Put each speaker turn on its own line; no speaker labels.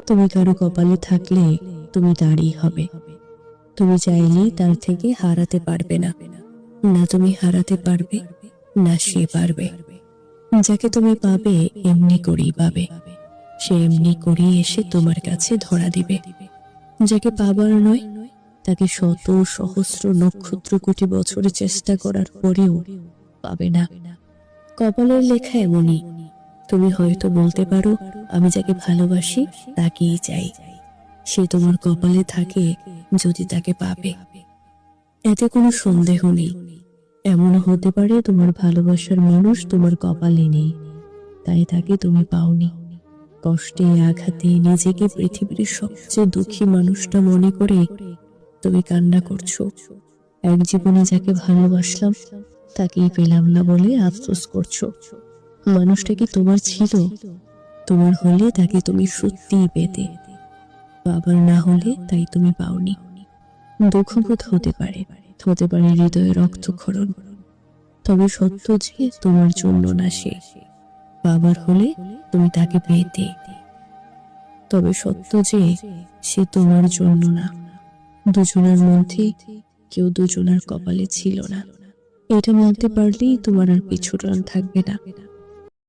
তুমি কারো কপালে থাকলে তুমি তারই হবে। তুমি চাইলেই তার থেকে হারাতে পারবে না। না তুমি হারাতে পারবে, না সে পারবে। যাকে তুমি পাবে এমনি করেই পাবে, সে এমনি করেই এসে তোমার কাছে ধরা দিবে। যাকে পাবার নয়, তাকে শত সহস্র নক্ষত্র কোটি বছর চেষ্টা করার পরেও পাবে না। কপালের লেখা এমনই। তুমি হয়তো বলতে পারো, আমি যাকে ভালোবাসি তাকেই চাই। সে তোমার কপালে থাকে যদি তাকে পাবে। এতে কোনো সন্দেহ নেই। এমনও হতে পারে তোমার ভালোবাসার মানুষ তোমার কপালে নেই, তাই তাকে তুমি পাওনি। কষ্টে আঘাতে নিজেকে পৃথিবীর সবচেয়ে দুঃখী মানুষটা মনে করে তুমি কান্না করছো। এক জীবনে যাকে ভালোবাসলাম তাকেই পেলাম না বলে আফসোস করছো। মানুষটা কি তোমার ছিল? তোমার হলে তাকে তুমি সত্যিই পেতে, আবার না হলে তাই তুমি পাওনি। দুঃখবোধ হতে পারে, হতে পারে হৃদয়ে রক্তক্ষরণ, তবে সত্য যে তোমার জন্য না সে। পাবার হলে তুমি তাকে পেতে, তবে সত্য যে সে তোমার জন্য না। দুজনের মধ্যে কেউ দুজনের কপালে ছিল না। এটা মানতে পারলেই তোমার আর পিছুটান থাকবে না।